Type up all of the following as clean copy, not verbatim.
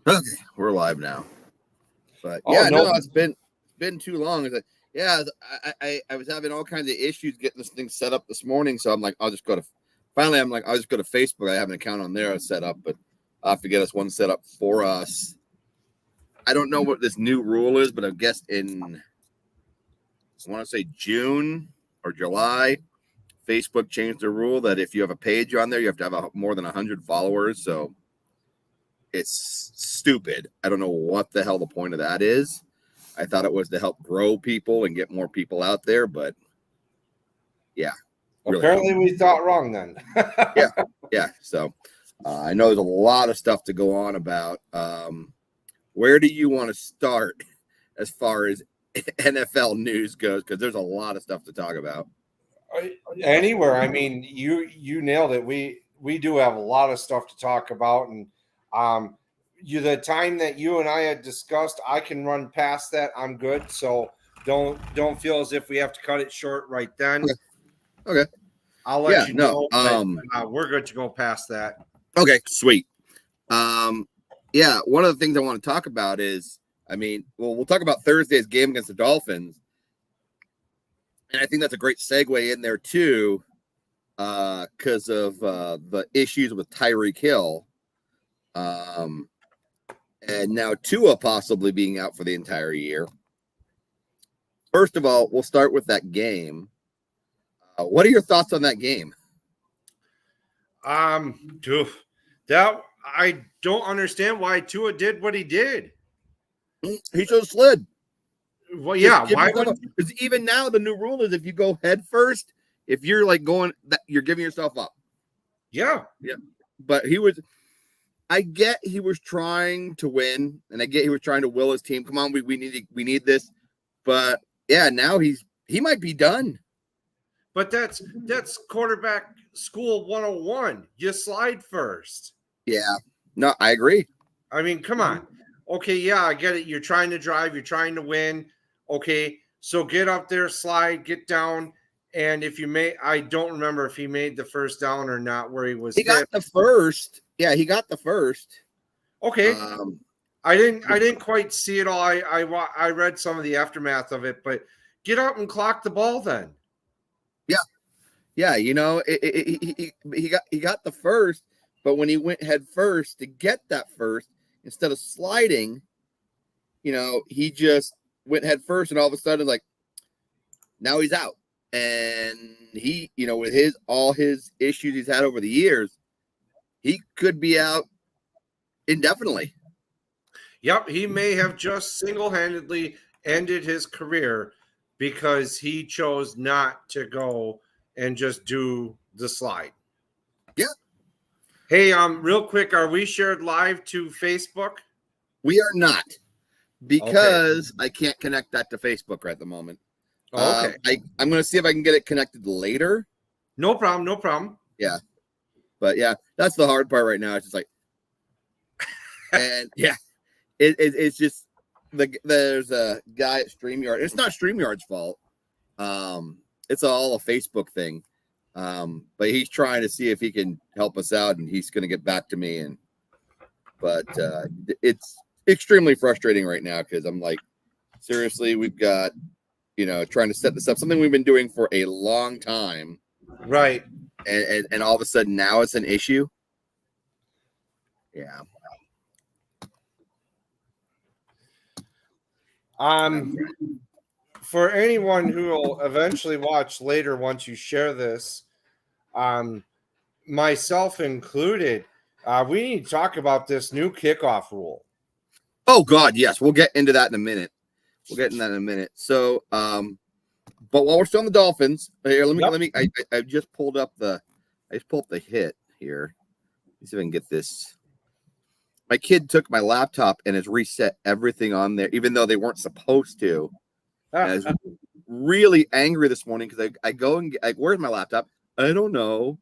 Okay, we're live now. But Oh, yeah, no. no, it's been too long. It's like, yeah, I was having all kinds of issues getting this thing set up this morning, so I'm like, I'll just go to. Finally, I'm like, I'll just go to Facebook. I have an account on there set up, but I'll have to get us one set up for us. I don't know what this new rule is, but I guess I want to say June or July, Facebook changed the rule that if you have a page on there, you have to have more than 100 followers. So it's stupid. I don't know what the hell the point of that is. I thought it was to help grow people and get more people out there, but yeah. Really Apparently, we thought wrong then. yeah. So I know there's a lot of stuff to go on about. Where do you want to start as far as NFL news goes? Because there's a lot of stuff to talk about. Anywhere. I mean, you nailed it. We do have a lot of stuff to talk about, and the time that you and I had discussed, I can run past that. I'm good. So don't feel as if we have to cut it short right then. Okay. I'll let you know. But, we're good to go past that. Okay, sweet. Yeah, one of the things I want to talk about is, we'll talk about Thursday's game against the Dolphins. And I think that's a great segue in there, too, because of the issues with Tyreek Hill. And now Tua possibly being out for the entire year. First of all, we'll start with that game. What are your thoughts on that game? That I don't understand why Tua did what he did. He should have slid. Well, yeah. Why wouldn't? Because even now the new rule is if you go head first, if you're like going, you're giving yourself up. Yeah. But I get he was trying to win, and I get he was trying to will his team. Come on, we need this. But yeah, now he might be done. But that's quarterback school 101. You slide first. Yeah. No, I agree. I mean, come on. Okay, yeah, I get it. You're trying to drive, you're trying to win. Okay, so get up there, slide, get down. And if you I don't remember if he made the first down or not, where he was. He got the first. Yeah, he got the first. Okay. I didn't quite see it all. I read some of the aftermath of it, but get up and clock the ball then. Yeah, he got the first, but when he went head first to get that first, instead of sliding, he just went head first, and all of a sudden, like, now he's out. And he, with all his issues he's had over the years, he could be out indefinitely. Yep, he may have just single-handedly ended his career because he chose not to go and just do the slide. Yeah. Hey, real quick, are we shared live to Facebook? We are not, because I can't connect that to Facebook right at the moment. Okay. I'm going to see if I can get it connected later. No problem. Yeah. But yeah, that's the hard part right now. It's just like, and yeah, it's just there's a guy at StreamYard. It's not StreamYard's fault. It's all a Facebook thing. But he's trying to see if he can help us out, and he's going to get back to me. But it's extremely frustrating right now, because I'm like, seriously, we've got, trying to set this up, something we've been doing for a long time. Right. And all of a sudden now it's an issue. Yeah. For anyone who will eventually watch later, once you share this, myself included, we need to talk about this new kickoff rule. Oh God, yes. We'll get into that in a minute. So, but while we're still on the Dolphins, here, let me. I just pulled up the hit here. Let's see if I can get this. My kid took my laptop and has reset everything on there, even though they weren't supposed to. I was really angry this morning because I go and get, where's my laptop? I don't know.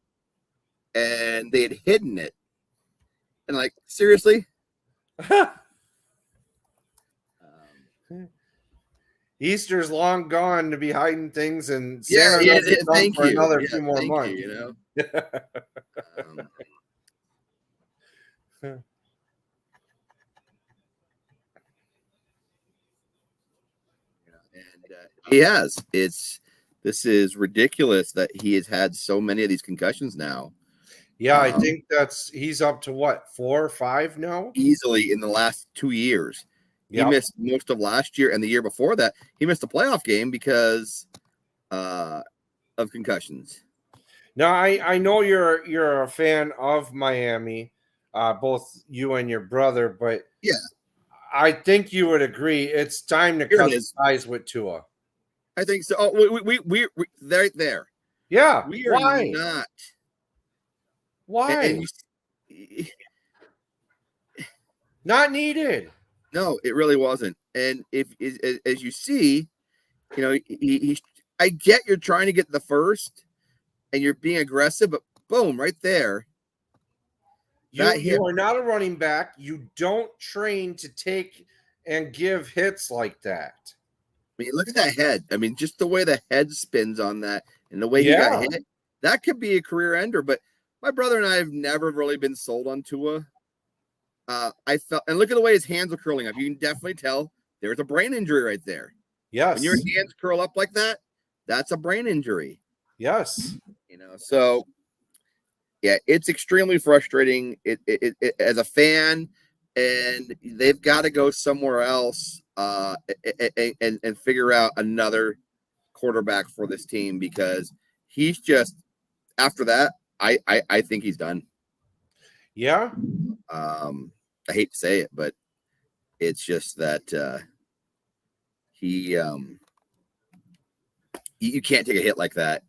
And they had hidden it. And like, seriously? Easter's long gone to be hiding things, and Santa doesn't come for another few more months. He has. This is ridiculous that he has had so many of these concussions now. Yeah, I think he's up to what, 4 or 5 now? Easily in the last 2 years. He missed most of last year, and the year before that, he missed a playoff game because of concussions. Now, I know you're a fan of Miami, both you and your brother, but yeah, I think you would agree it's time to cut ties with Tua. I think so. Oh, we right there. Yeah, we are not. Why? Not needed. No, it really wasn't. And if as you see, you know, I get you're trying to get the first, and you're being aggressive, but boom, right there. You are not a running back. You don't train to take and give hits like that. I mean, look at that head. I mean, just the way the head spins on that and the way he got hit, that could be a career ender. But my brother and I have never really been sold on Tua. I felt, and look at the way his hands are curling up. You can definitely tell there's a brain injury right there. Yes. When your hands curl up like that, that's a brain injury. Yes. You know, so yeah, it's extremely frustrating it as a fan, and they've got to go somewhere else and figure out another quarterback for this team, because he's just, after that, I think he's done. Yeah. I hate to say it, but it's just that he you can't take a hit like that,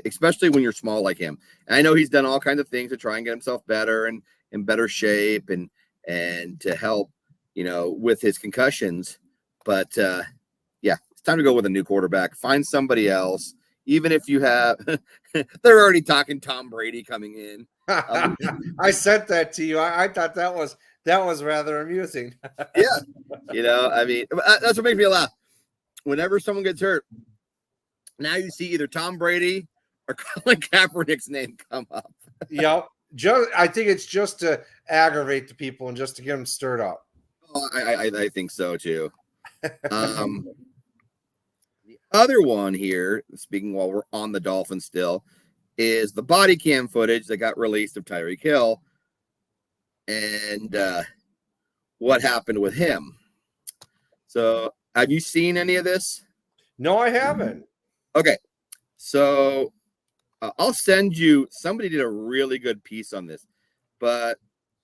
especially when you're small like him. And I know he's done all kinds of things to try and get himself better and in better shape and to help, you know, with his concussions. But yeah, it's time to go with a new quarterback. Find somebody else. Even if you have, they're already talking Tom Brady coming in. I sent that to you. I thought that was rather amusing. Yeah, you know, I mean, that's what makes me laugh. Whenever someone gets hurt, now you see either Tom Brady or Colin Kaepernick's name come up. Yep. I think it's just to aggravate the people and just to get them stirred up. Oh, I think so too. The other one here, speaking while we're on the Dolphins still, is the body cam footage that got released of Tyreek Hill and what happened with him. So, have you seen any of this? No, I haven't. Okay, so I'll send you. Somebody did a really good piece on this, but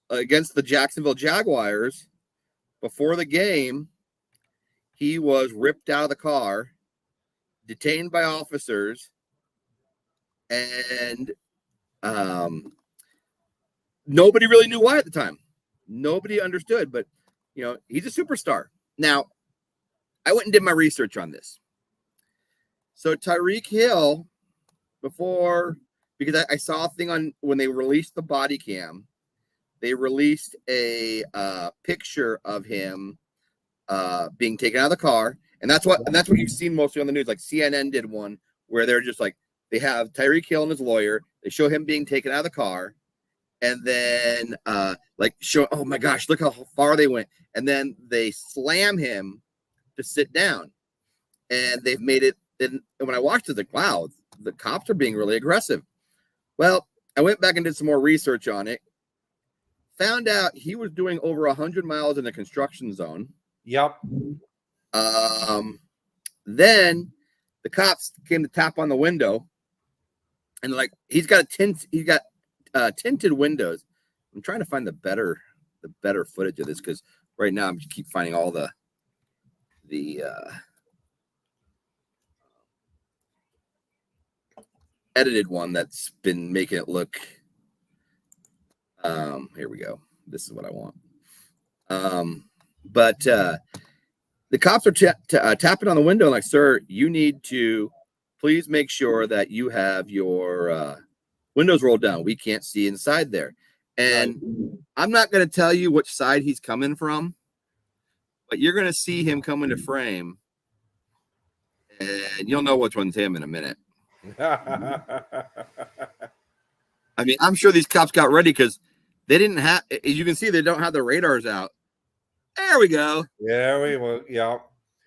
against the Jacksonville Jaguars, before the game, he was ripped out of the car, detained by officers, and nobody really knew why at the time. Nobody understood, but you know, he's a superstar. Now, I went and did my research on this. So Tyreek Hill, because I saw a thing on when they released the body cam, they released a picture of him being taken out of the car, and that's what you've seen mostly on the news. Like CNN did one where they're just like, they have Tyreek Hill and his lawyer. They show him being taken out of the car, and then like show, oh my gosh, look how far they went, and then they slam him to sit down, and they've made it. And when I watched it, like, wow, the cops are being really aggressive. Well, I went back and did some more research on it. Found out he was doing over 100 miles in a construction zone. Yep. Then the cops came to tap on the window, and like, he's got tinted windows. I'm trying to find the better footage of this, because right now I'm just keep finding all the edited one that's been making it look. Here we go. This is what I want. But the cops are tapping on the window, like, sir, you need to please make sure that you have your windows rolled down. We can't see inside there. And I'm not going to tell you which side he's coming from, but you're going to see him come into frame, and you'll know which one's him in a minute. I mean, I'm sure these cops got ready because they didn't have, as you can see, they don't have the radars out. There we go. There we go. Yeah.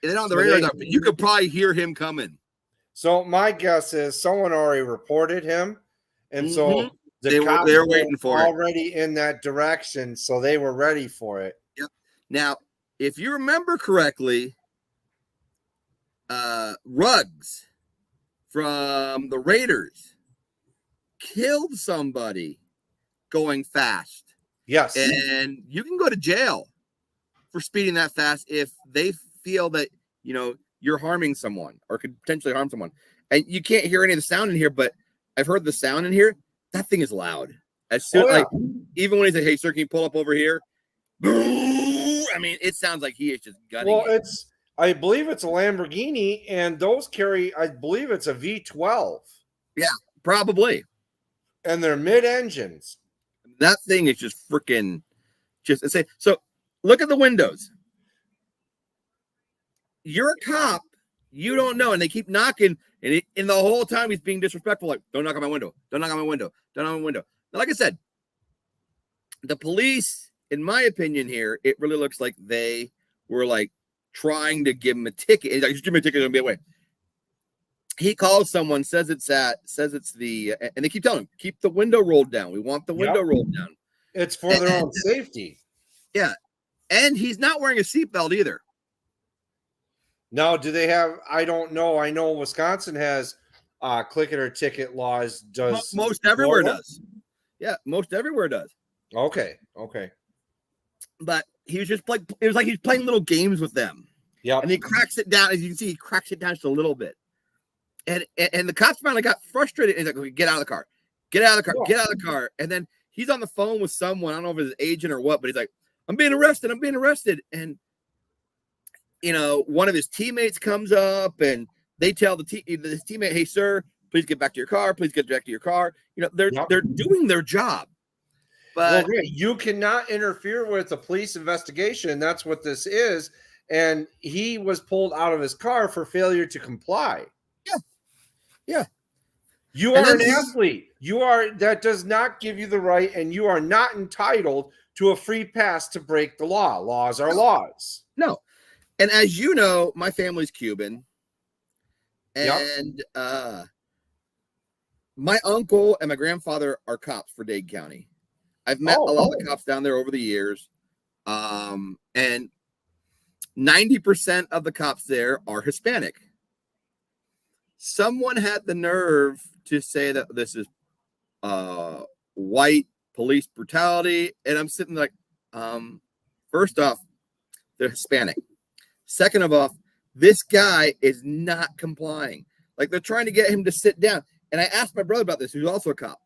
They're on the So radar, they- but you could probably hear him coming. So my guess is someone already reported him, and Mhm. so the They were cops waiting for it. already in that direction, so they were ready for it. Yep. Now, if you remember correctly, Ruggs from the Raiders killed somebody going fast, Yes. and you can go to jail for speeding that fast if they feel that you're harming someone or could potentially harm someone. And you can't hear any of the sound in here, but I've heard the sound in here. That thing is loud. As soon like even when he said, "Hey, sir, can you pull up over here?" I mean, it sounds like he is just gunning. Well, I believe it's a Lamborghini, and those carry, I believe it's a V12. Yeah, probably. And they're mid-engines. That thing is just freaking just insane. So look at the windows. You're a cop, you don't know, and they keep knocking, and the whole time he's being disrespectful, like, don't knock on my window, don't knock on my window, don't knock on my window. Now, like I said, the police, in my opinion here, it really looks like they were like trying to give him a ticket. He's like, just give me a ticket, it'll be away. He calls someone, says it's the, and they keep telling him, keep the window rolled down. We want the window rolled down. It's for their own safety. Yeah. And he's not wearing a seatbelt either. Now, do they have, I don't know. I know Wisconsin has click it or ticket laws. Does most everywhere does. Yeah, most everywhere does. Okay. But he was just like, it was like he's playing little games with them. Yeah. And he cracks it down. As you can see, he cracks it down just a little bit. And the cops finally got frustrated. He's like, okay, get out of the car. Get out of the car. Get out of the car. And then he's on the phone with someone. I don't know if it's his agent or what, but he's like, I'm being arrested. And, one of his teammates comes up and they tell his teammate, hey, sir, please get back to your car. Please get back to your car. They're doing their job. But you cannot interfere with the police investigation. That's what this is. And he was pulled out of his car for failure to comply. Yeah. You are an athlete. That does not give you the right, and you are not entitled to a free pass to break the law. Laws are laws. No. And as you know, my family's Cuban. And my uncle and my grandfather are cops for Dade County. I've met a lot of the cops down there over the years. And 90% of the cops there are Hispanic. Someone had the nerve to say that this is white police brutality. And I'm sitting like, first off, they're Hispanic. Second of all, this guy is not complying. Like, they're trying to get him to sit down. And I asked my brother about this, who's also a cop.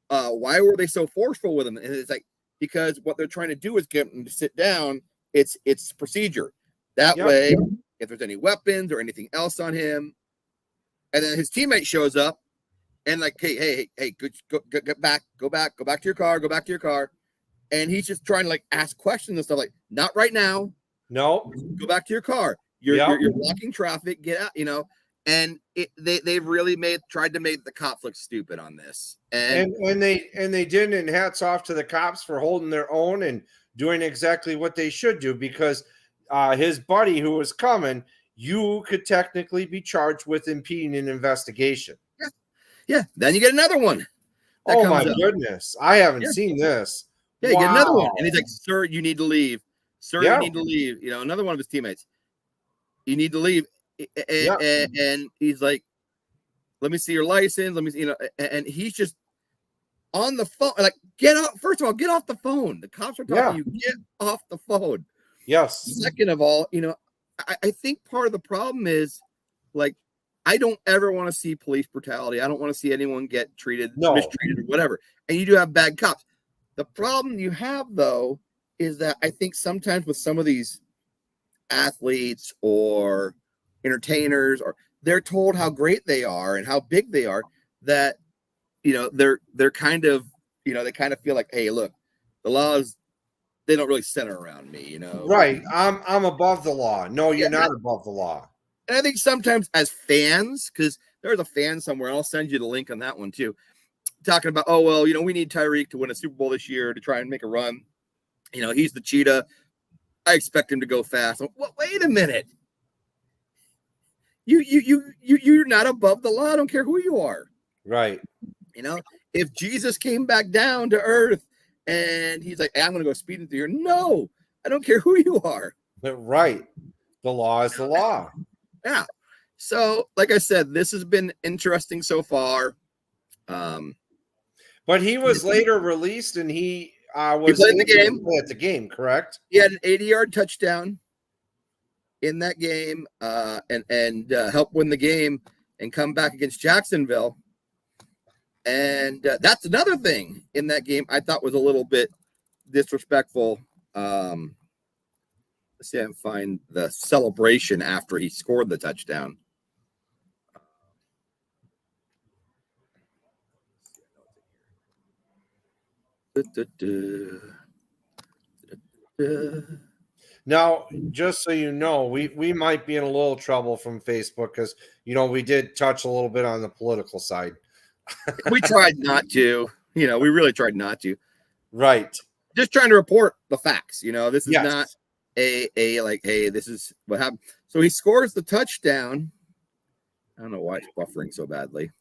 Why were they so forceful with him? And it's like, because what they're trying to do is get him to sit down. It's procedure. That way, if there's any weapons or anything else on him, and then his teammate shows up and like, hey, go back to your car. And he's just trying to like ask questions and stuff like, not right now. No, go back to your car. You're blocking traffic. Get out, And they've really tried to make the cops look stupid on this. And they didn't. And hats off to the cops for holding their own and doing exactly what they should do, because his buddy who was coming, you could technically be charged with impeding an investigation. Yeah. Then you get another one. Oh my goodness. I haven't seen this. Yeah, you get another one. And he's like, sir, you need to leave. Sir, you need to leave. Another one of his teammates. You need to leave. And he's like, let me see your license. Let me see, and he's just on the phone. Like, get off. First of all, get off the phone. The cops are talking to you. Get off the phone. Yes. Second of all, I think part of the problem is, like, I don't ever want to see police brutality. I don't want to see anyone get mistreated or whatever. And you do have bad cops. The problem you have, though, is that I think sometimes with some of these athletes or entertainers, or they're told how great they are and how big they are, that they're kind of they kind of feel like, hey, look, the laws, they don't really center around me, Right. I'm above the law. No, you're not above the law. And I think sometimes as fans, because there's a fan somewhere, I'll send you the link on that one too, talking about, oh, well, we need Tyreek to win a Super Bowl this year to try and make a run. He's the cheetah. I expect him to go fast. Well, wait a minute. You're not above the law. I don't care who you are. Right. You know, if Jesus came back down to earth and he's like, hey, I'm going to go speeding through here. No, I don't care who you are. Right. The law is the law. Yeah. So, like I said, this has been interesting so far. But he was later released, and he was played the game. At the game, correct? He had an 80-yard touchdown in that game, and helped win the game and come back against Jacksonville. And that's another thing in that game I thought was a little bit disrespectful. Let's see if I can find the celebration after he scored the touchdown. Now, just so you know, we might be in a little trouble from Facebook because, we did touch a little bit on the political side. We tried not to. We really tried not to. Right. Just trying to report the facts. This is Yes. not a like, hey, this is what happened. So he scores the touchdown. I don't know why it's buffering so badly.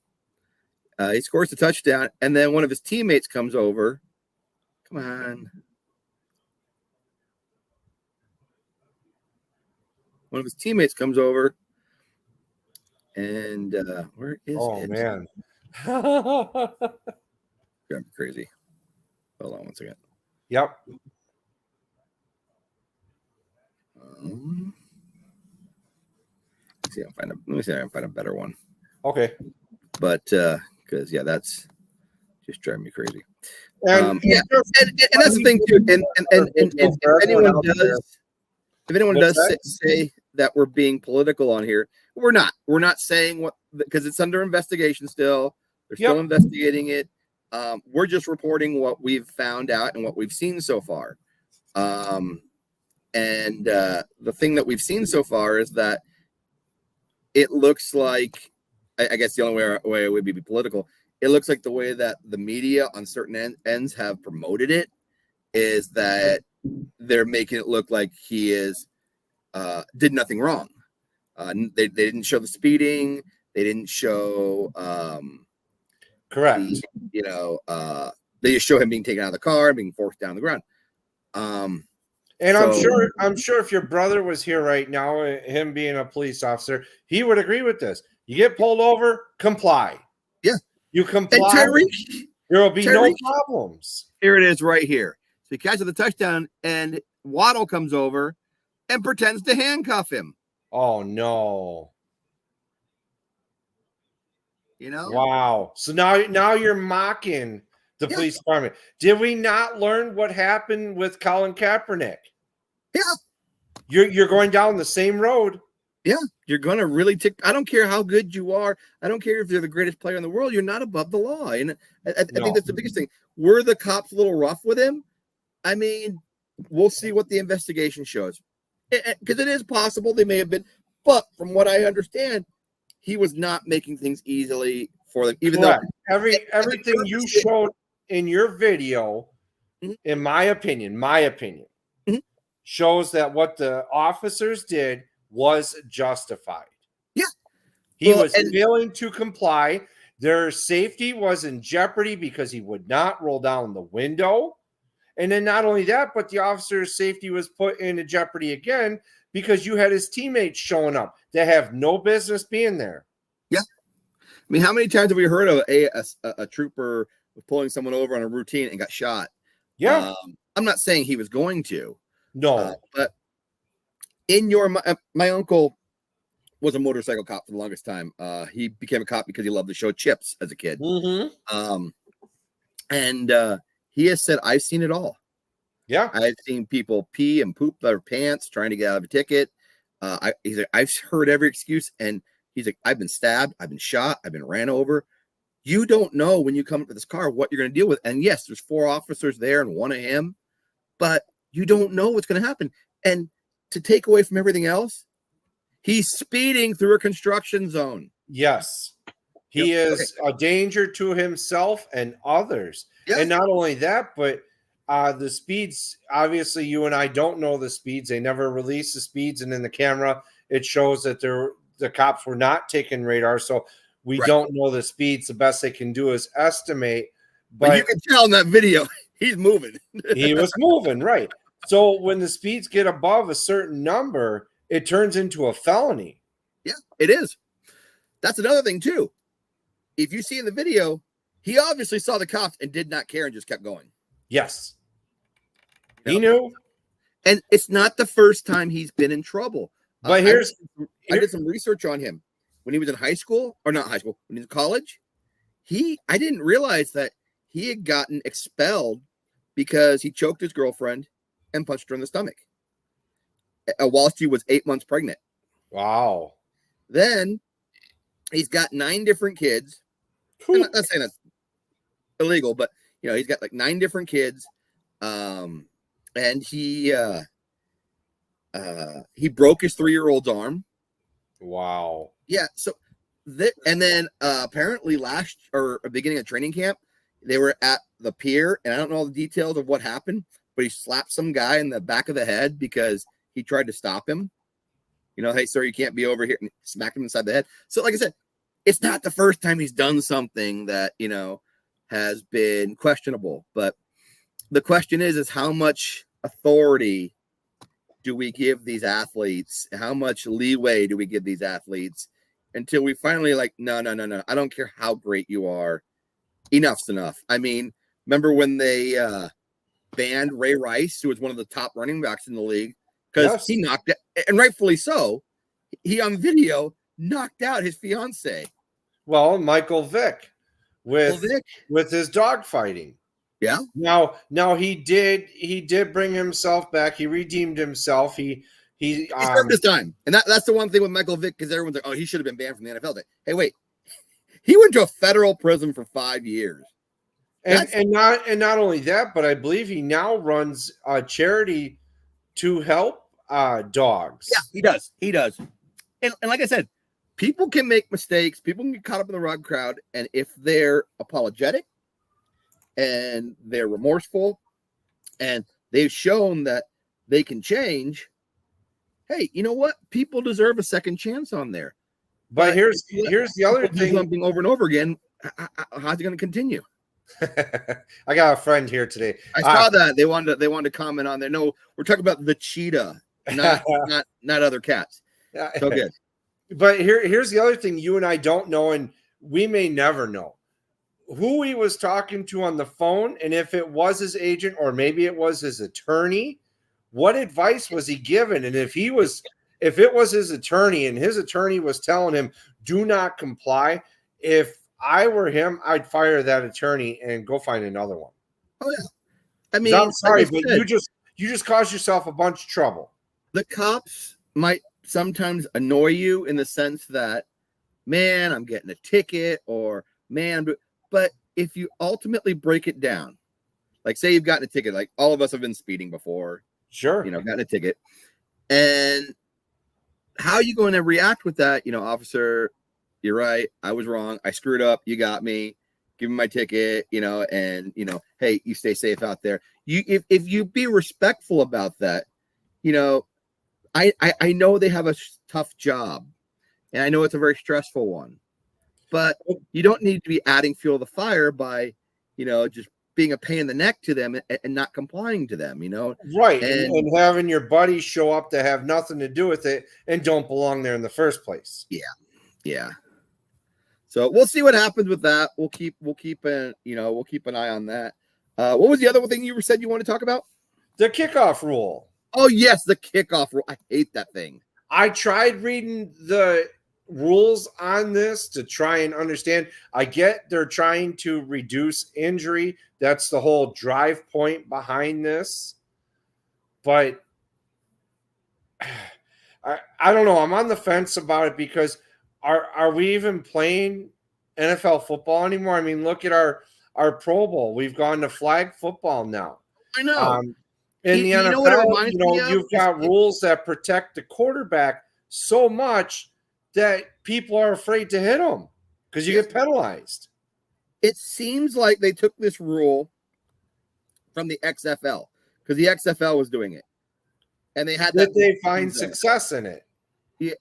He scores the touchdown, and then one of his teammates comes over. Come on. One of his teammates comes over, and where is it? Man. I'm crazy. Hold on one second. Yep. Let me see if I can find a better one. Okay. But because that's just driving me crazy. And and that's the thing too. And if anyone does say that we're being political on here, we're not. We're not saying what, because it's under investigation still. They're still investigating it. We're just reporting what we've found out and what we've seen so far. And the thing that we've seen so far is that it looks like, I guess the only way it would be political, it looks like the way that the media on certain ends have promoted it is that they're making it look like he did nothing wrong. They didn't show the speeding. They didn't show correct. They just show him being taken out of the car and being forced down the ground. And I'm sure if your brother was here right now, him being a police officer, he would agree with this. You get pulled over, comply. Yeah. You comply. And Tyreek, there will be no problems. Here it is right here. So he catches the touchdown, and Waddle comes over and pretends to handcuff him. Oh, no. Wow. So now you're mocking the police department. Did we not learn what happened with Colin Kaepernick? Yeah. You're going down the same road. Yeah. You're going to really I don't care how good you are. I don't care if you're the greatest player in the world. You're not above the law. And I think that's the biggest thing. Were the cops a little rough with him? I mean, we'll see what the investigation shows. Because it is possible they may have been. But from what I understand, he was not making things easily for them. Even Correct. though everything you showed in your video, in my opinion, shows that what the officers did was justified. Yeah. He was failing to comply. Their safety was in jeopardy because he would not roll down the window. And then not only that, but the officer's safety was put into jeopardy again because you had his teammates showing up that have no business being there. Yeah. I mean, how many times have we heard of a trooper pulling someone over on a routine and got shot? Yeah. I'm not saying he was going to. No. But my uncle was a motorcycle cop for the longest time. He became a cop because he loved the show Chips as a kid. Mm-hmm. And he has said, I've seen it all. Yeah. I've seen people pee and poop their pants trying to get out of a ticket. He's like, I've heard every excuse. And he's like, I've been stabbed. I've been shot. I've been ran over. You don't know when you come up to this car what you're going to deal with. And yes, there's 4 officers there and 1 of him, but you don't know what's going to happen. And to take away from everything else, he's speeding through a construction zone. Yes. He is a danger to himself and others. Yes. And not only that, but the speeds, obviously you and I don't know the speeds. They never release the speeds. And in the camera, it shows that the cops were not taking radar, so we Right. don't know the speeds. The best they can do is estimate. But you But can tell in that video, he's moving. he was moving, right? So when the speeds get above a certain number, it turns into a felony. Yeah, it is. That's another thing too. If you see in the video, he obviously saw the cops and did not care and just kept going. Yes. Yep. He knew. And it's not the first time he's been in trouble. But I did some research on him when he was in high school, or not high school, when he was in college. I didn't realize that he had gotten expelled because he choked his girlfriend and punched her in the stomach while she was 8 months pregnant. Wow. Then he's got 9 different kids. I'm not saying that's illegal, but he's got like 9 different kids. And he broke his 3-year-old's arm. Wow. Yeah. So and then apparently beginning of training camp, they were at the pier, and I don't know all the details of what happened, but he slapped some guy in the back of the head because he tried to stop him. Hey, sir, you can't be over here, and smacked him inside the head. So like I said, it's not the first time he's done something that, has been questionable, but the question is how much authority do we give these athletes? How much leeway do we give these athletes until we finally no, I don't care how great you are. Enough's enough. I mean, remember when they banned Ray Rice, who was one of the top running backs in the league, because he knocked it, and rightfully so, he on video knocked out his fiance. Well, Michael Vick with his dog fighting. Yeah. Now he did bring himself back. He redeemed himself. He served his time. And that's the one thing with Michael Vick, because everyone's like, oh, he should have been banned from the NFL. Hey, wait. He went to a federal prison for 5 years. And not only that, but I believe he now runs a charity to help dogs. Yeah, he does. And like I said, people can make mistakes. People can get caught up in the wrong crowd. And if they're apologetic and they're remorseful and they've shown that they can change, hey, you know what? People deserve a second chance on there. But here's the other thing. Something over and over again. How's it going to continue? I got a friend here today. I saw that they wanted to comment on there. No, we're talking about the cheetah, not other cats. So good. But here's the other thing you and I don't know, and we may never know who he was talking to on the phone, and if it was his agent or maybe it was his attorney. What advice was he given? And if it was his attorney and his attorney was telling him, do not comply, if I were him, I'd fire that attorney and go find another one. Oh yeah. I mean, I'm sorry, but you just caused yourself a bunch of trouble. The cops might sometimes annoy you in the sense that, man, I'm getting a ticket, or man, but if you ultimately break it down, like say you've gotten a ticket, like all of us have been speeding before. Sure. Gotten a ticket. And how are you going to react with that? Officer, you're right. I was wrong. I screwed up. You got me. Give me my ticket, and, hey, you stay safe out there. If you be respectful about that, I know they have a tough job, and I know it's a very stressful one, but you don't need to be adding fuel to the fire by, just being a pain in the neck to them and not complying to them, Right. And having your buddies show up that have nothing to do with it and don't belong there in the first place. Yeah. Yeah. So we'll see what happens with that. We'll keep an eye on that. What was the other thing you said you want to talk about? The kickoff rule. Oh yes, the kickoff rule. I hate that thing. I tried reading the rules on this to try and understand. I get they're trying to reduce injury. That's the whole drive point behind this. But I don't know. I'm on the fence about it because are we even playing NFL football anymore? I mean, look at our Pro Bowl. We've gone to flag football now. I know. In the NFL, you've got rules that protect the quarterback so much that people are afraid to hit them because you get penalized. It seems like they took this rule from the XFL because the XFL was doing it, and they had Did they find success in it? Yeah,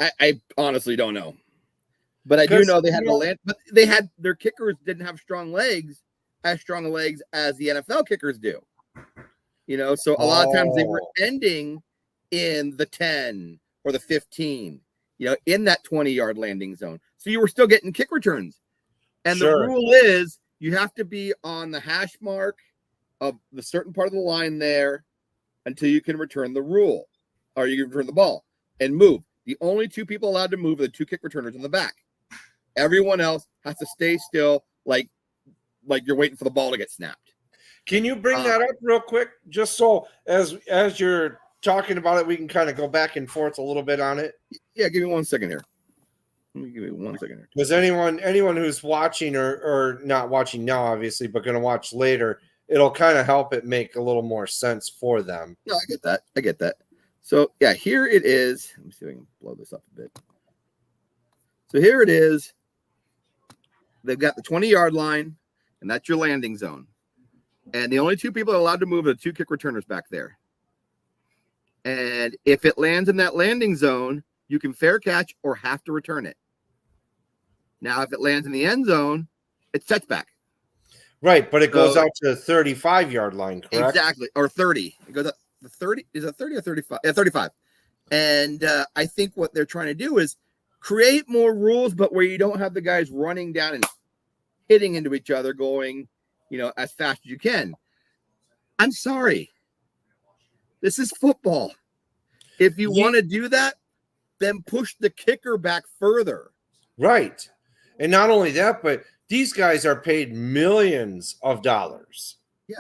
I honestly don't know. But I do 'Cause, know they you had to know- land, but they had their kickers didn't have as strong legs as the NFL kickers do. So a lot of times they were Oh, ending in the 10 or the 15, in that 20-yard landing zone. So you were still getting kick returns. And the sure. rule is you have to be on the hash mark of the certain part of the line there until you can return the rule or you can return the ball and move. The only two people allowed to move are the two kick returners in the back. Everyone else has to stay still, like you're waiting for the ball to get snapped. Can you bring that up real quick, just so as you're talking about it, we can kind of go back and forth a little bit on it? Yeah, give me 1 second here. Let me give you 1 second here. Because anyone who's watching or not watching now, obviously, but going to watch later, it'll kind of help it make a little more sense for them. No, I get that. So yeah, here it is. Let me see if I can blow this up a bit. So here it is. They've got the 20-yard line, and that's your landing zone. And the only two people allowed to move are the two kick returners back there. And if it lands in that landing zone, you can fair catch or have to return it. Now, if it lands in the end zone, it's setback. Right, but it goes out to the 35-yard line, correct? Exactly, or 30. It goes up the 30. Is it 30 or 35? Yeah, 35. And I think what they're trying to do is create more rules, but where you don't have the guys running down and hitting into each other, going, as fast as you can. I'm sorry. This is football. If you want to do that, then push the kicker back further. Right. And not only that, but these guys are paid millions of dollars. Yeah.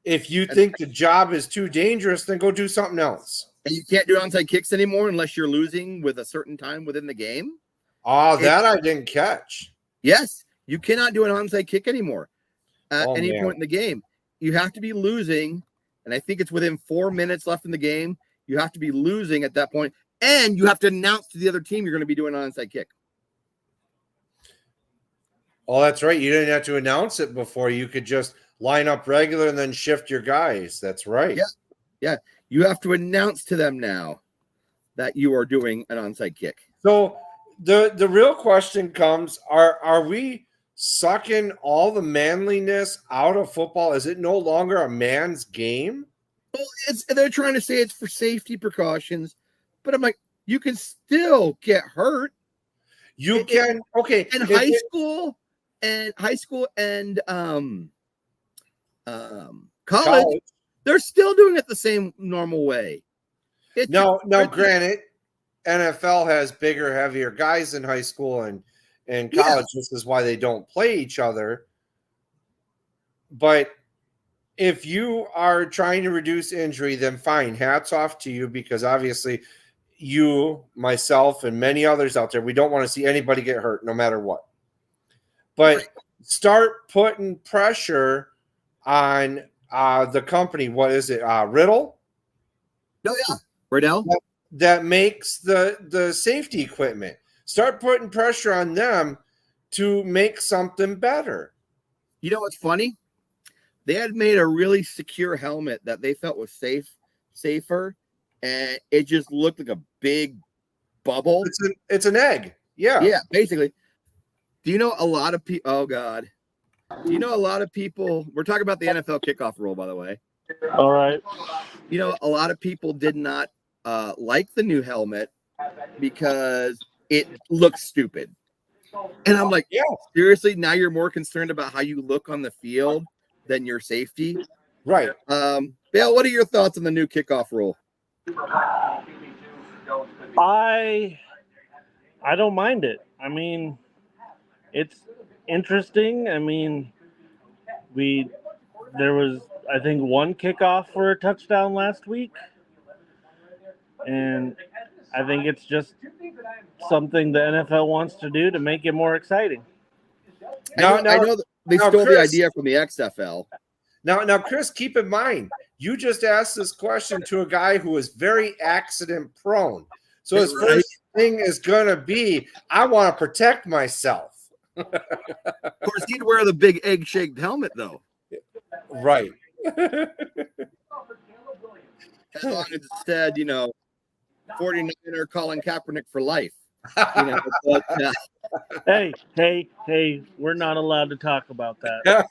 If you think the job is too dangerous, then go do something else. And you can't do onside kicks anymore unless you're losing with a certain time within the game. Oh, that I didn't catch. Yes, you cannot do an onside kick anymore at any man. point in the game. You have to be losing, and I think it's within 4 minutes left in the game. You have to be losing at that point, and you have to announce to the other team you're going to be doing an onside kick. Oh, that's right. You didn't have to announce it before. You could just line up regular and then shift your guys. That's right. Yeah. You have to announce to them now that you are doing an onside kick. So the real question comes, are we sucking all the manliness out of football? Is it no longer a man's game? Well, they're trying to say it's for safety precautions, but I'm like, you can still get hurt. You can, okay. In high school and college, they're still doing it the same normal way. Now, granted, NFL has bigger, heavier guys in high school and college. Yeah. This is why they don't play each other. But if you are trying to reduce injury, then fine. Hats off to you, because obviously you, myself, and many others out there, we don't want to see anybody get hurt no matter what. But start putting pressure on the company. What is it? Riddle? Oh, yeah. Riddell? That makes the safety equipment. Start putting pressure on them to make something better. You know what's funny? They had made a really secure helmet that they felt was safer, and it just looked like a big bubble. It's an egg. Yeah. Yeah, basically. Do you know a lot of people? Oh, God. Do you know a lot of people? We're talking about the NFL kickoff rule, by the way. All right. You know, a lot of people did not like the new helmet because it looks stupid. And I'm like, yeah, seriously, now you're more concerned about how you look on the field than your safety? Right. Bale, what are your thoughts on the new kickoff rule? I don't mind it. I mean, it's interesting. I mean, there was, I think, one kickoff for a touchdown last week. And I think it's just something the NFL wants to do to make it more exciting. I know they stole the idea from the XFL. Now, Chris, keep in mind, you just asked this question to a guy who is very accident prone. So his first thing is going to be, I want to protect myself. Of course, he'd wear the big egg-shaped helmet, though. Right. As long as it said, 49er Colin Kaepernick for life. You know, but, Hey, we're not allowed to talk about that.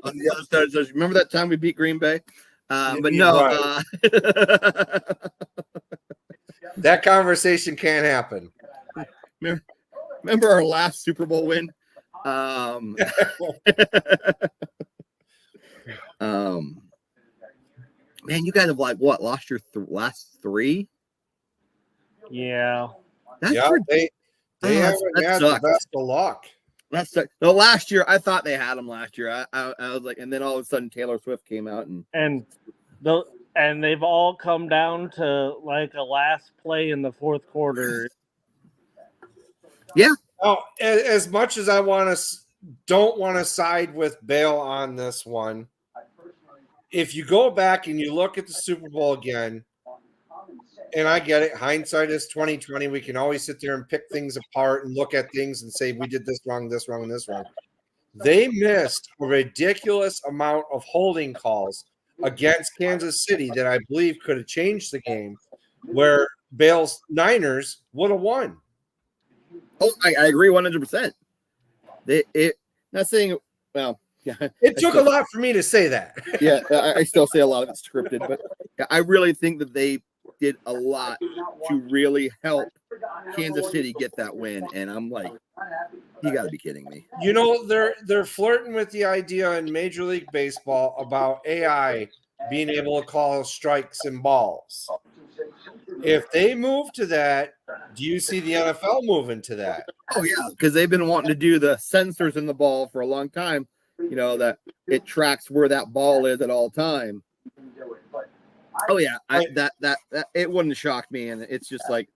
on the other side, so remember that time we beat Green Bay? But You're no, right. That conversation can't happen. remember our last Super Bowl win? Man, you guys have lost your last three? Yeah. That's Yeah, they haven't that had sucks. the best of luck. That's no. Last year, I thought they had them last year. I was like, and then all of a sudden, Taylor Swift came out and they've all come down to like a last play in the fourth quarter. Yeah. Oh, as much as I don't want to side with Bale on this one. If you go back and you look at the Super Bowl again, and I get it, hindsight is 2020. We can always sit there and pick things apart and look at things and say we did this wrong, this wrong, and this wrong. They missed a ridiculous amount of holding calls against Kansas City that I believe could have changed the game, where Bale's Niners would have won. Oh, I agree 100%. Not saying, well, yeah. It took a lot for me to say that. Yeah, I still say a lot of it's scripted, but I really think that they did a lot to really help Kansas City get that win. And I'm like, you got to be kidding me. You know, they're flirting with the idea in Major League Baseball about AI being able to call strikes and balls. If they move to that, do you see the NFL moving to that? Oh, yeah, because they've been wanting to do the sensors in the ball for a long time, you know, that it tracks where that ball is at all time. Oh, yeah, that it wouldn't shock me. And it's just like,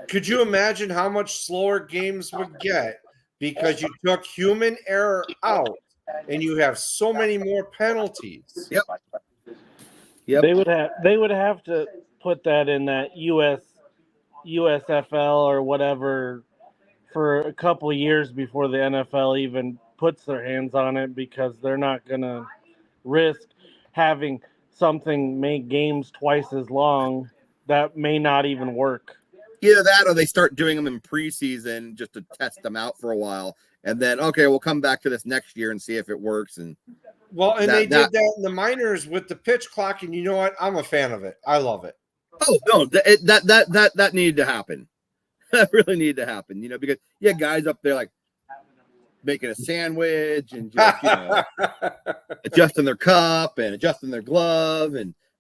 could you imagine how much slower games would get because you took human error out and you have so many more penalties? Yep. They would have to put that in that USFL or whatever for a couple of years before the NFL even puts their hands on it, because they're not going to risk having something make games twice as long that may not even work. Either that or they start doing them in preseason just to test them out for a while. And then, okay, we'll come back to this next year and see if it works. And they did that in the minors with the pitch clock. And you know what? I'm a fan of it. I love it. Oh, no, that needed to happen. That really needed to happen, you know, because guys up there like making a sandwich and just, you know, adjusting their cup and adjusting their glove.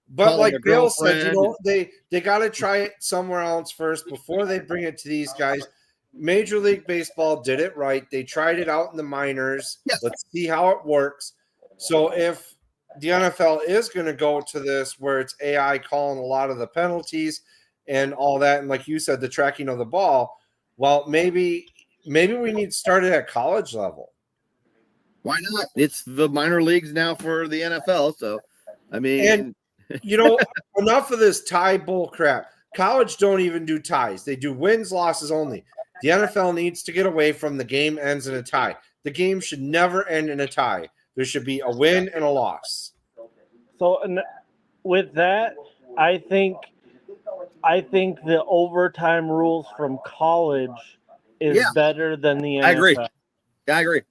But like Bill said, you know, they got to try it somewhere else first before they bring it to these guys. Major League Baseball did it right. They tried it out in the minors. Yes. Let's see how it works. So if the NFL is going to go to this where it's AI calling a lot of the penalties and all that, and like you said, the tracking of the ball, well, maybe we need to start it at college level. Why not? It's the minor leagues now for the NFL. So, I mean, and you know, enough of this tie bull crap. College don't even do ties. They do wins, losses only. The NFL needs to get away from the game ends in a tie. The game should never end in a tie. There should be a win and a loss. So with that, I think the overtime rules from college is better than the NFL. I agree.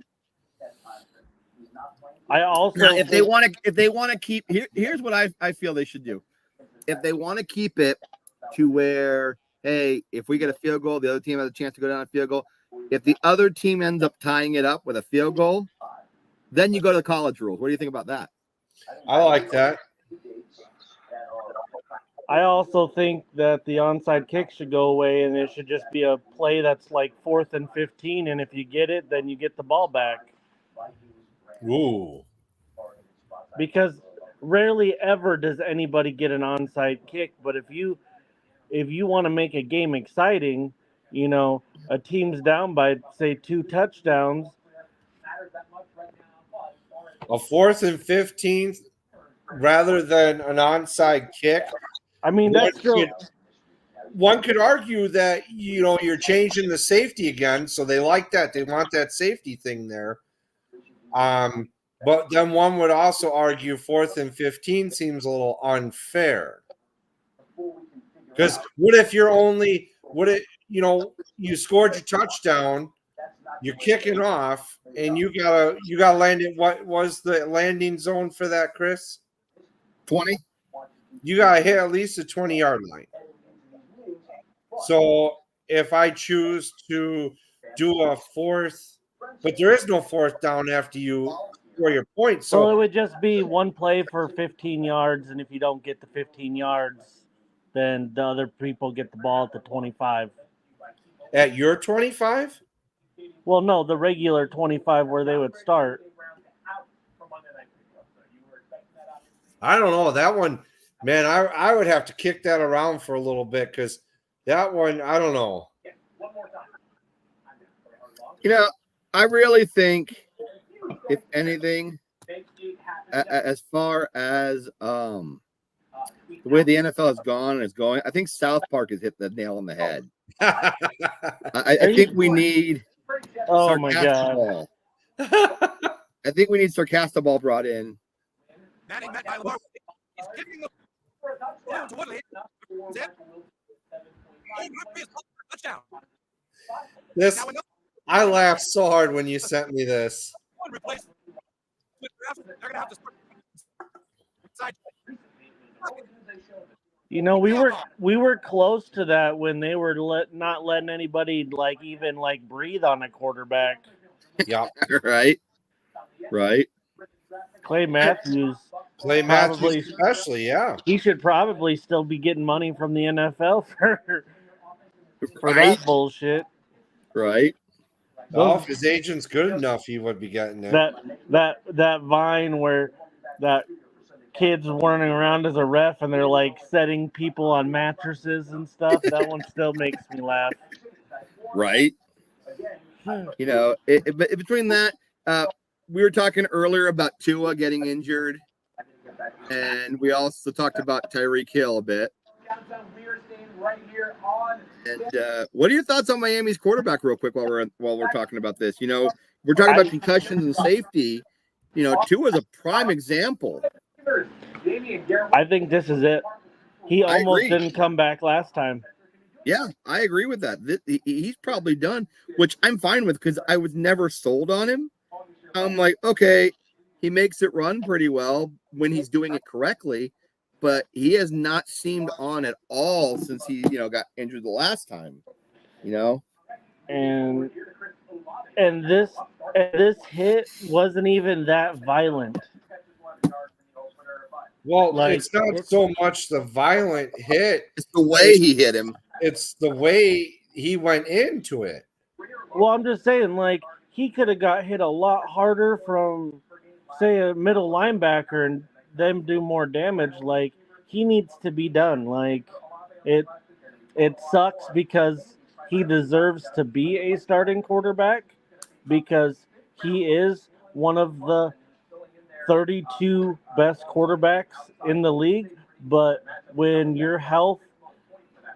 I also now, if they want to keep here's what I feel they should do. If they want to keep it to where, hey, if we get a field goal, the other team has a chance to go down a field goal. If the other team ends up tying it up with a field goal, then you go to the college rules. What do you think about that? I like that. I also think that the onside kick should go away, and it should just be a play that's like 4th and 15, and if you get it, then you get the ball back. Ooh. Because rarely ever does anybody get an onside kick, but if you want to make a game exciting, you know, a team's down by, say, 2 touchdowns. A 4th and 15 rather than an onside kick. I mean, one could argue that, you know, you're changing the safety again, so they like that. They want that safety thing there. But then one would also argue 4th and 15 seems a little unfair. Because what if you scored your touchdown, you're kicking off, and you gotta land it. What was the landing zone for that, Chris? 20. You gotta hit at least a 20-yard line. So if I choose to do a fourth, but there is no fourth down after you score your point. So it So would just be one play for 15 yards, and if you don't get the 15 yards, then the other people get the ball at the 25. at your 25, Well, no, the regular 25 where they would start. I don't know that one, man. I would have to kick that around for a little bit because that one, I don't know. You know, I really think, if anything, as far as the way the NFL has gone and is going, I think South Park has hit the nail on the head. I think we need Oh my God. Sarcastaball. I think we need Sarcastaball brought in. This, I laughed so hard when you sent me this. You know, we were close to that when they were not letting anybody even breathe on a quarterback. Yeah, Right. Clay Matthews. Clay Matthews especially. Yeah, He should probably still be getting money from the NFL for Right. that bullshit. Right. well, if his agent's good enough, he would be getting it. That Vine where that kid's running around as a ref and they're setting people on mattresses and stuff. That one still makes me laugh. Right. You know, between that, we were talking earlier about Tua getting injured, and we also talked about Tyreek Hill a bit. And what are your thoughts on Miami's quarterback, real quick, while we're talking about this? You know, we're talking about concussions and safety. You know, Tua's a prime example. I think this is it. He I almost agree. didn't come back last time. Yeah, I agree with that. He's probably done, which I'm fine with because I was never sold on him. I'm like, okay, he makes it run pretty well when he's doing it correctly, but he has not seemed on at all since he, got injured the last time. And this hit wasn't even that violent. Well, it's not so much the violent hit. It's the way he hit him. It's the way he went into it. Well, I'm just saying, he could have got hit a lot harder from, say, a middle linebacker and them do more damage. He needs to be done. It sucks because he deserves to be a starting quarterback because he is one of the 32 best quarterbacks in the league. But when your health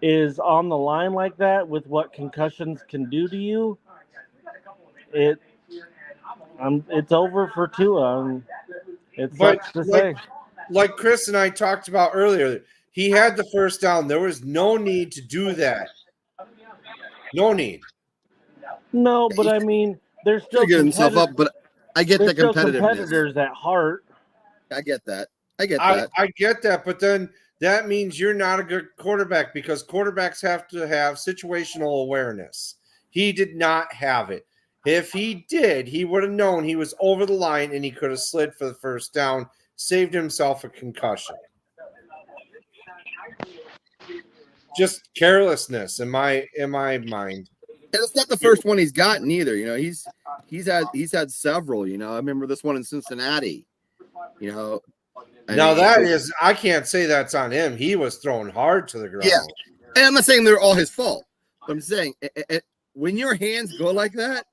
is on the line like that with what concussions can do to you, it's over for Tua. It sucks to say. Like Chris and I talked about earlier, he had the first down. There was no need to do that. No need. No, but I mean, they're still get himself up, but I get the competitiveness. Competitors at heart. I get that. I get that, but then that means you're not a good quarterback because quarterbacks have to have situational awareness. He did not have it. If he did, he would have known he was over the line and he could have slid for the first down, saved himself a concussion. Just carelessness in my mind. And it's not the first one he's gotten either. He's had several. I remember this one in Cincinnati. I can't say that's on him. He was thrown hard to the ground. Yeah, and I'm not saying they're all his fault. But I'm saying when your hands go like that,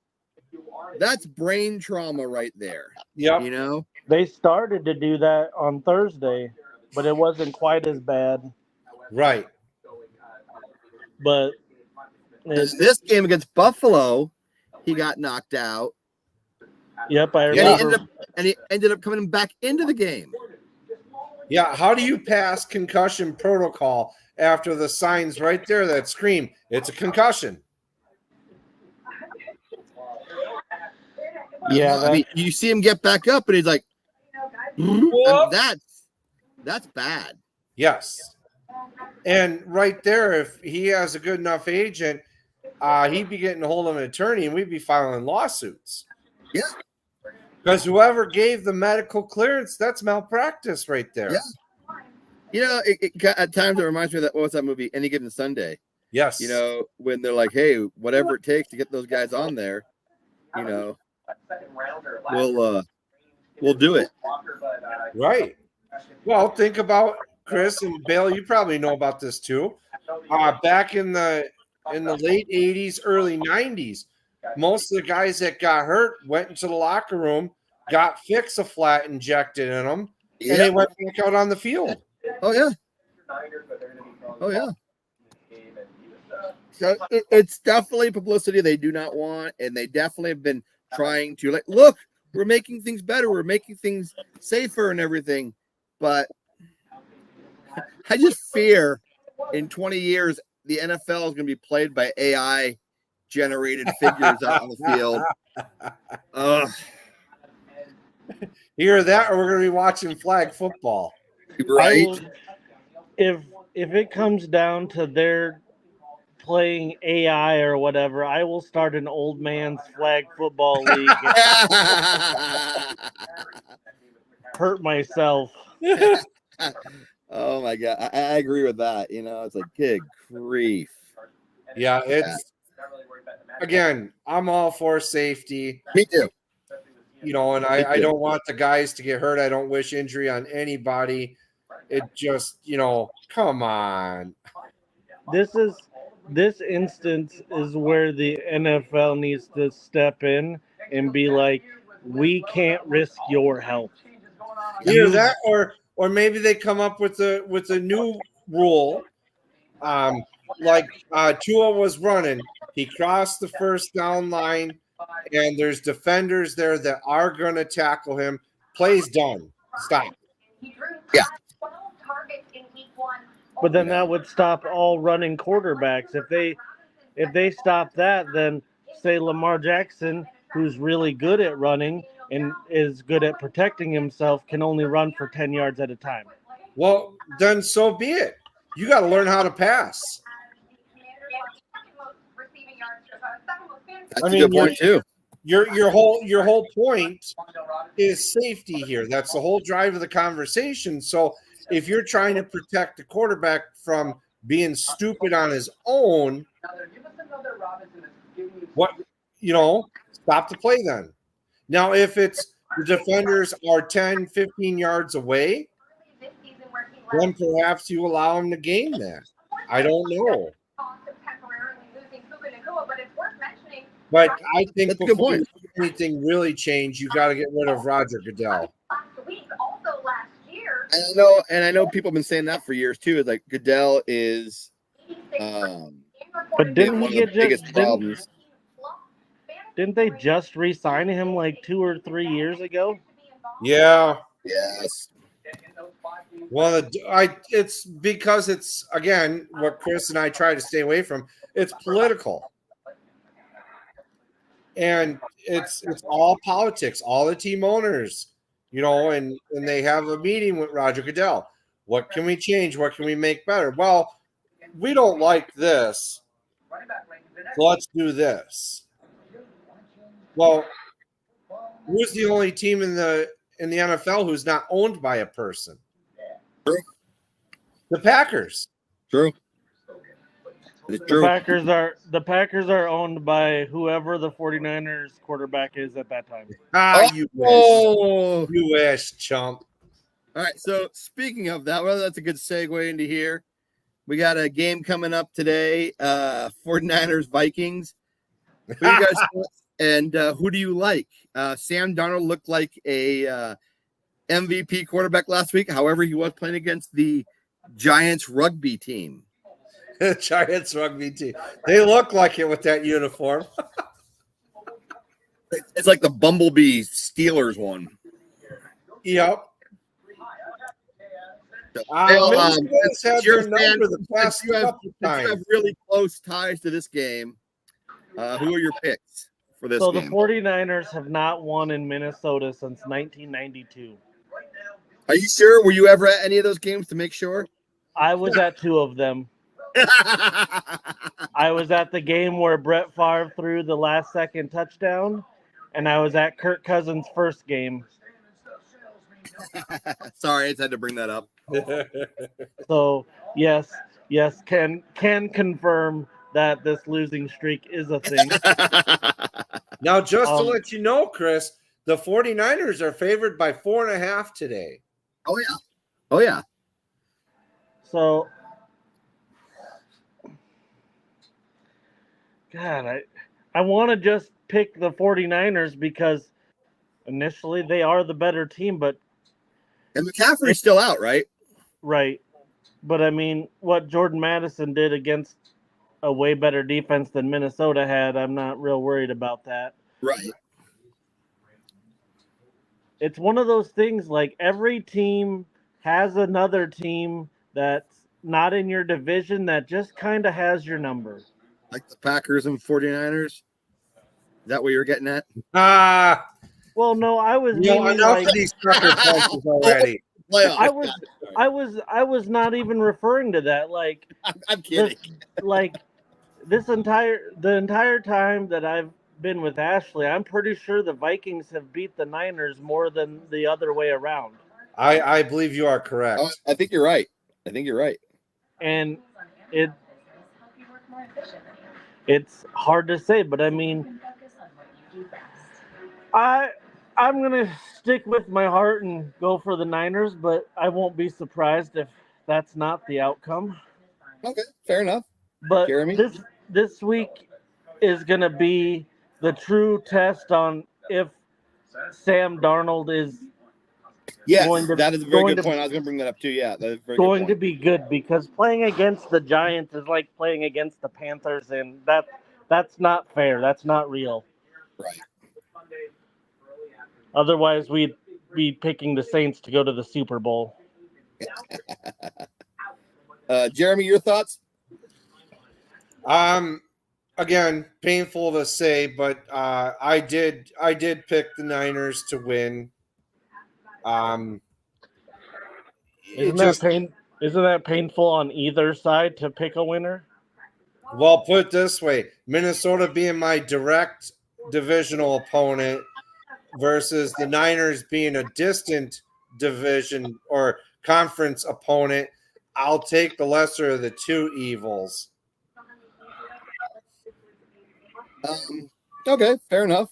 that's brain trauma right there. Yep. They started to do that on Thursday, but it wasn't quite as bad. Right. But this game against Buffalo, he got knocked out. Yep, I remember. And he ended up coming back into the game. Yeah, how do you pass concussion protocol after the signs right there that scream it's a concussion? Yeah, I mean, you see him get back up, and he's like, Whoop. that's bad. Yes. And right there, if he has a good enough agent, he'd be getting a hold of an attorney and we'd be filing lawsuits. Yeah. Because whoever gave the medical clearance, that's malpractice right there. Yeah. You know, at times it reminds me of what's that movie, Any Given Sunday? Yes. You know, when they're like, hey, whatever it takes to get those guys on there, you know, we'll do it. Right. Well, think about Chris and Bill. You probably know about this too. Back in the late 80s, early 90s, most of the guys that got hurt went into the locker room, got Fix-A-Flat injected in them, and they went back out on the field. Oh, yeah. Oh, yeah. So it's definitely publicity they do not want, and they definitely have been trying to, like, look, we're making things better, we're making things safer and everything, but I just fear in 20 years the NFL is going to be played by AI generated figures out on the field. Either that or we're going to be watching flag football. Right. If it comes down to their playing AI or whatever, I will start an old man's flag football league and hurt myself. Oh my God. I agree with that. You know, it's like, good grief. Yeah, it's again, I'm all for safety. Me too. You know, and I don't want the guys to get hurt. I don't wish injury on anybody. It just, you know, come on. This instance is where the NFL needs to step in and be like, we can't risk your health. Either that or maybe they come up with a new rule. Like Tua was running, he crossed the first down line, and there's defenders there that are going to tackle him. Play's done. Stop. Yeah. But then that would stop all running quarterbacks. If they stop that, then say Lamar Jackson, who's really good at running and is good at protecting himself, can only run for 10 yards at a time. Well, then so be it. You got to learn how to pass. That's a good point too. Your whole point is safety here. That's the whole drive of the conversation. So if you're trying to protect the quarterback from being stupid on his own, stop the play then. Now, if it's the defenders are 10, 15 yards away, then perhaps you allow them to gain that. I don't know. But I think before anything really change, you got to get rid of Roger Goodell. I know people have been saying that for years too. It's like Goodell is, but didn't he get biggest problems? Didn't they just re-sign him like 2 or 3 years ago? Yeah. Yes. Well, it's because it's again what Chris and I try to stay away from. It's political, and it's all politics. All the team owners, you know, and they have a meeting with Roger Goodell. What can we change? What can we make better? Well, we don't like this, so let's do this. Well, who's the only team in the NFL who's not owned by a person? True. The Packers. True. It's true. The Packers are owned by whoever the 49ers quarterback is at that time. You wish. You wish, chump. All right. So speaking of that, well, that's a good segue into here. We got a game coming up today. 49ers Vikings. Who you guys and who do you like? Sam Darnold looked like a MVP quarterback last week. However, he was playing against the Giants rugby team. The Giants rugby team. They look like it with that uniform. It's like the Bumblebee Steelers one. Yep. Well, Minnesota's had you're their a fan, number the past since you have couple times. really close ties to this game, who are your picks for this So game? the 49ers have not won in Minnesota since 1992. Are you sure? Were you ever at any of those games to make sure? I was at 2 of them. I was at the game where Brett Favre threw the last-second touchdown, and I was at Kirk Cousins' first game. Sorry, I just had to bring that up. So yes, can confirm that this losing streak is a thing. Now, just to let you know, Chris, the 49ers are favored by 4.5 today. Oh yeah. Oh yeah. So, God, I want to just pick the 49ers because initially they are the better team, but And McCaffrey's still out, right? right. But I mean, what Jordan Madison did against a way better defense than Minnesota had, I'm not real worried about that. Right. It's one of those things like every team has another team that's not in your division that just kind of has your number. Like the Packers and 49ers. Is that what you're getting at? Well, no, I was No, meaning enough like of these sucker punches already. Playoff. I was not even referring to that. Like I'm kidding. The entire time that I've been with Ashley, I'm pretty sure the Vikings have beat the Niners more than the other way around. I believe you are correct. I think you're right. And it's hard to say, but I mean, I'm gonna stick with my heart and go for the Niners, but I won't be surprised if that's not the outcome. Okay, fair enough. But Jeremy? this week is gonna be the true test on if Sam Darnold is Yes, going to- that is a very going good to- point. I was going to bring that up too. Yeah, that is a very going to good point. be good, because playing against the Giants is like playing against the Panthers, and that's not fair. That's not real. Right. Otherwise, we'd be picking the Saints to go to the Super Bowl. Jeremy, your thoughts? Again, painful to say, but I did pick the Niners to win. Isn't that painful on either side to pick a winner? Well, put it this way, Minnesota being my direct divisional opponent versus the Niners being a distant division or conference opponent, I'll take the lesser of the two evils. Okay, fair enough.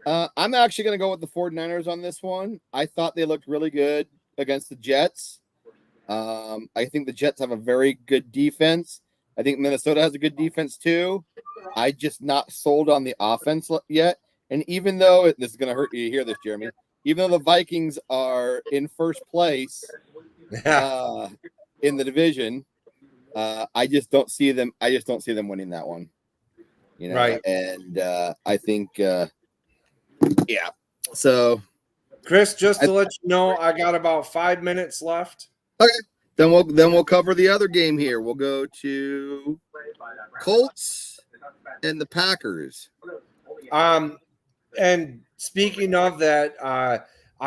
I'm actually going to go with the 49ers on this one. I thought they looked really good against the Jets. I think the Jets have a very good defense. I think Minnesota has a good defense too. I just not sold on the offense yet. And even though this is going to hurt you to hear this, Jeremy, even though the Vikings are in first place in the division, I just don't see them. I just don't see them winning that one. You know, right? And I think, yeah. So, Chris, just to let you know, I got about 5 minutes left. Okay. Then we'll cover the other game here. We'll go to Colts and the Packers. And speaking of that, I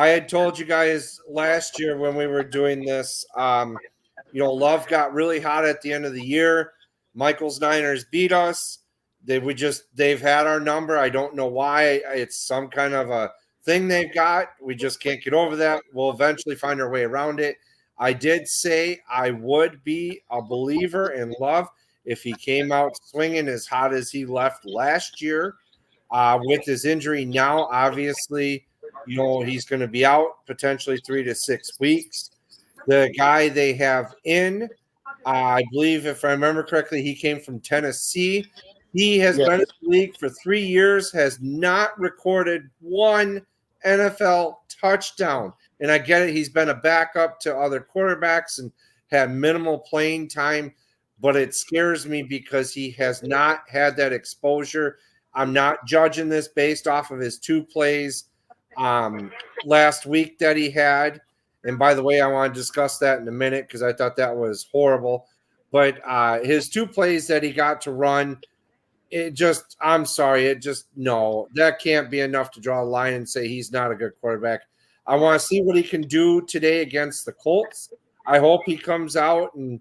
had told you guys last year when we were doing this, Love got really hot at the end of the year. Michael's Niners beat us. They've had our number. I don't know why. It's some kind of a thing they've got. We just can't get over that. We'll eventually find our way around it. I did say I would be a believer in Love if he came out swinging as hot as he left last year. With his injury now, obviously, he's going to be out potentially 3 to 6 weeks. The guy they have in, I believe, if I remember correctly, he came from Tennessee. He has been in the league for 3 years, has not recorded one NFL touchdown. And I get it. He's been a backup to other quarterbacks and had minimal playing time, but it scares me because he has not had that exposure. I'm not judging this based off of his 2 plays last week that he had. And by the way, I want to discuss that in a minute because I thought that was horrible. But his 2 plays that he got to run, I'm sorry, no, that can't be enough to draw a line and say he's not a good quarterback. I want to see what he can do today against the Colts. I hope he comes out and,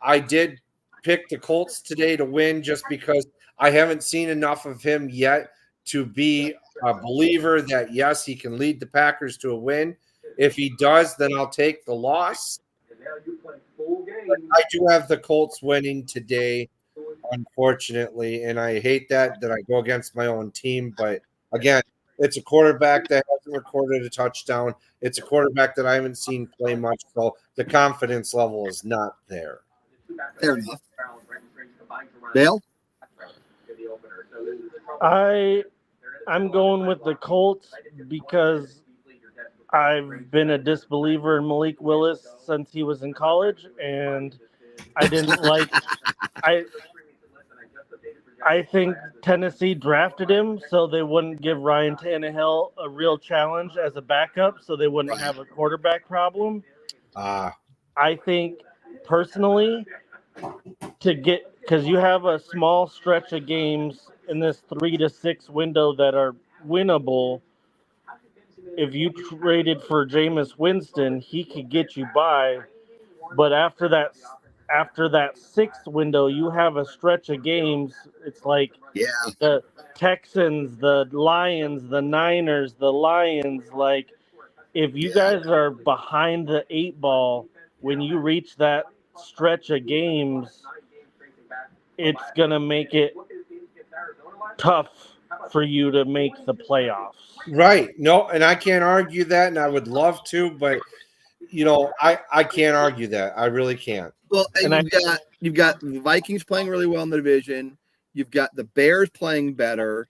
I did pick the Colts today to win just because I haven't seen enough of him yet to be a believer that, yes, he can lead the Packers to a win. If he does, then I'll take the loss. But I do have the Colts winning today, unfortunately, and I hate that I go against my own team. But again, it's a quarterback that hasn't recorded a touchdown. It's a quarterback that I haven't seen play much, so the confidence level is not there. Fair enough. Dale? I'm going with the Colts because I've been a disbeliever in Malik Willis since he was in college, and I didn't like I think Tennessee drafted him so they wouldn't give Ryan Tannehill a real challenge as a backup, so they wouldn't have a quarterback problem. I think personally because you have a small stretch of games in this 3 to 6 window that are winnable. If you traded for Jameis Winston, he could get you by. But after that 6th window, you have a stretch of games. It's like the Texans, the Lions, the Niners, the Lions. Like, if you guys are behind the 8 ball, when you reach that stretch of games, it's going to make it tough for you to make the playoffs. Right. No, and I can't argue that, and I would love to, but I can't argue that. I really can't. Well, and you've got the Vikings playing really well in the division. You've got the Bears playing better.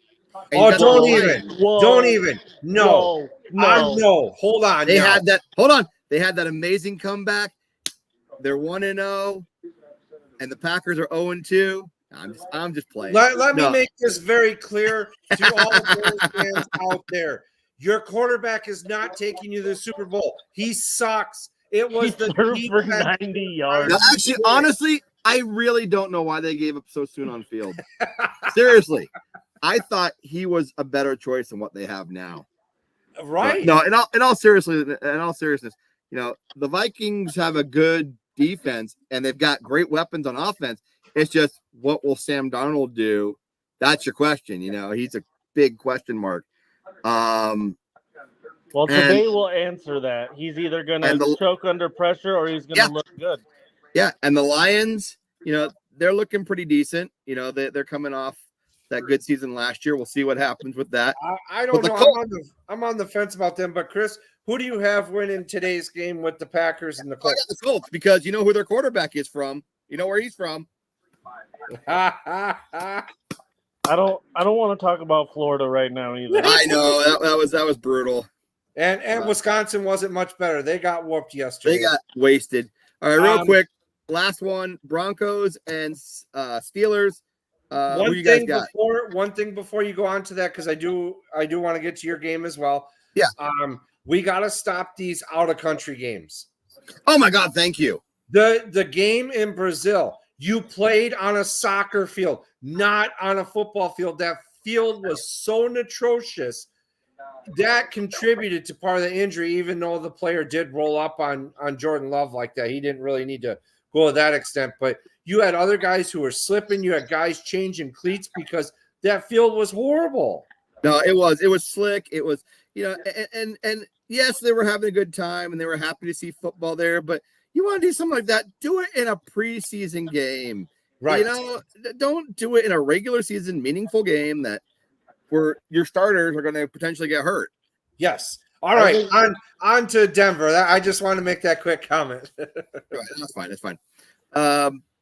Don't even. No. Hold on. They had that amazing comeback. They're 1-0, and the Packers are 0-2. I'm just playing. Let me make this very clear to all the fans out there. Your quarterback is not taking you to the Super Bowl. He sucks. It was the for 90 yards. No, actually, honestly, I really don't know why they gave up so soon on field. Seriously, I thought he was a better choice than what they have now. Right? No, in all seriousness, the Vikings have a good defense and they've got great weapons on offense. It's just, what will Sam Darnold do? That's your question. He's a big question mark. Well, today we'll answer that. He's either going to choke under pressure or he's going to look good. Yeah, and the Lions, they're looking pretty decent. They're coming off that good season last year. We'll see what happens with that. I don't know. I'm on the fence about them, but Chris, who do you have winning today's game with the Packers and the Colts? I got the Colts because you know who their quarterback is from. You know where he's from. I don't want to talk about Florida right now either. I know that was brutal. And Wisconsin wasn't much better. They got whooped yesterday. They got wasted. All right, real quick, last one: Broncos and Steelers. Who you guys got? One thing before you go on to that, because I do want to get to your game as well. Yeah. We got to stop these out of country games. Oh my God! Thank you. The game in Brazil, you played on a soccer field, not on a football field. That field was so atrocious. That contributed to part of the injury, even though the player did roll up on Jordan Love like that. He didn't really need to go to that extent. But you had other guys who were slipping. You had guys changing cleats because that field was horrible. No, it was slick. It was, and yes, they were having a good time and they were happy to see football there. But you want to do something like that, do it in a preseason game. Right. Don't do it in a regular season meaningful game where your starters are going to potentially get hurt. Yes. All right. On to Denver. I just want to make that quick comment. Right, that's fine.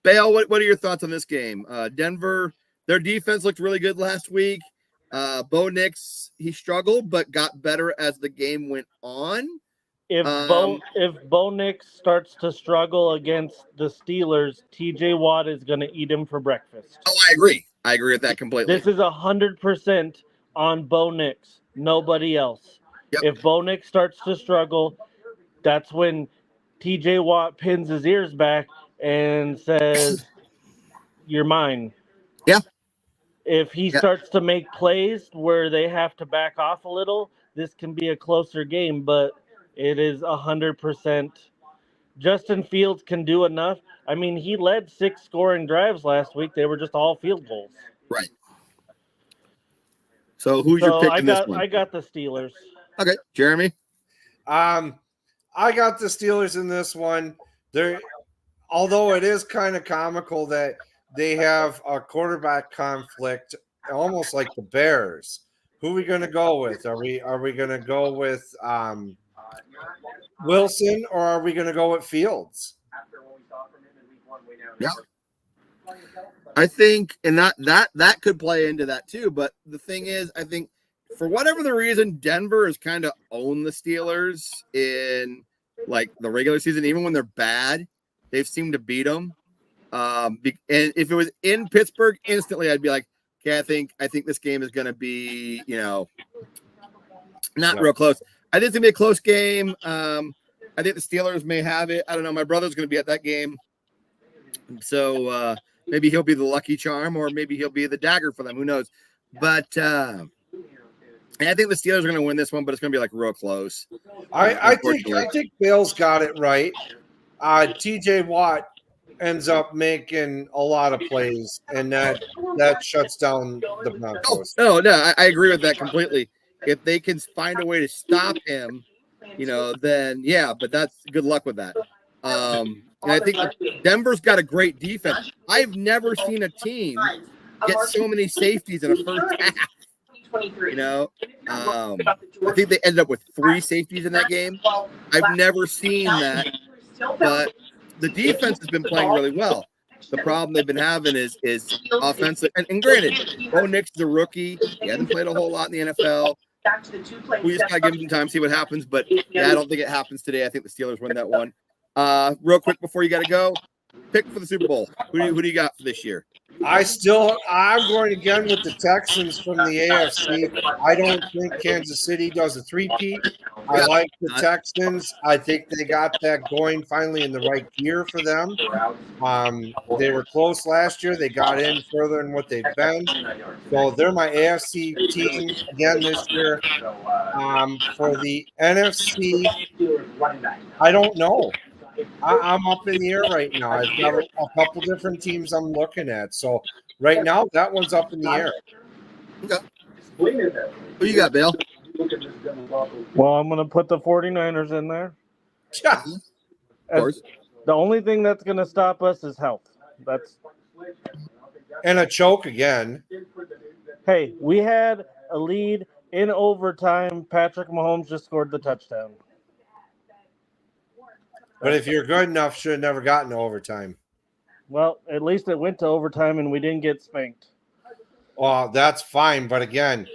Bale, what are your thoughts on this game? Denver, their defense looked really good last week. Bo Nix, he struggled, but got better as the game went on. If Bo Nix starts to struggle against the Steelers, TJ Watt is going to eat him for breakfast. Oh, I agree. I agree with that completely. This is 100% on Bo Nix, nobody else. Yep. If Bo Nix starts to struggle, that's when TJ Watt pins his ears back and says, "You're mine." Yeah. If he Yeah. starts to make plays where they have to back off a little, this can be a closer game, but it is 100%. Justin Fields can do enough. I mean, he led 6 scoring drives last week. They were just all field goals. Right. So who's your pick in this one? I got the Steelers. Okay, Jeremy. I got the Steelers in this one. Although it is kind of comical that they have a quarterback conflict, almost like the Bears. Who are we going to go with? Are we going to go with Wilson, or are we going to go with Fields? Yeah. I think, and that could play into that too. But the thing is, I think for whatever the reason, Denver has kind of owned the Steelers in like the regular season. Even when they're bad, they've seemed to beat them. And if it was in Pittsburgh, instantly I'd be like, okay, I think this game is going to be, not real close. I think it's going to be a close game. I think the Steelers may have it. I don't know. My brother's going to be at that game. So maybe he'll be the lucky charm, or maybe he'll be the dagger for them. Who knows? But and I think the Steelers are going to win this one, but it's going to be like real close. I think Bale's got it right. TJ Watt ends up making a lot of plays, and that shuts down the Broncos. No, I agree with that completely. If they can find a way to stop him, then yeah, but that's good luck with that. And I think Denver's got a great defense. I've never seen a team get so many safeties in a first half. I think they ended up with 3 safeties in that game. I've never seen that, but the defense has been playing really well. The problem they've been having is offensive. And granted, Bo Nix is a rookie. He hasn't played a whole lot in the NFL. We just got to give him some time, see what happens. But yeah, I don't think it happens today. I think the Steelers win that one. Real quick before you got to go, pick for the Super Bowl. Who do you got for this year? I'm going again with the Texans from the AFC. I don't think Kansas City does a three-peat. I like the Texans. I think they got that going finally in the right gear for them. They were close last year. They got in further than what they've been. So they're my AFC team again this year. For the NFC, I don't know. I'm up in the air right now. I've got a couple different teams I'm looking at. So right now, that one's up in the air. Okay. Who you got, Bill? Well, I'm going to put the 49ers in there. Yeah. Of course. The only thing that's going to stop us is health. And a choke again. Hey, we had a lead in overtime. Patrick Mahomes just scored the touchdown. But if you're good enough, should have never gotten to overtime. Well, at least it went to overtime and we didn't get spanked. Well, that's fine. But again,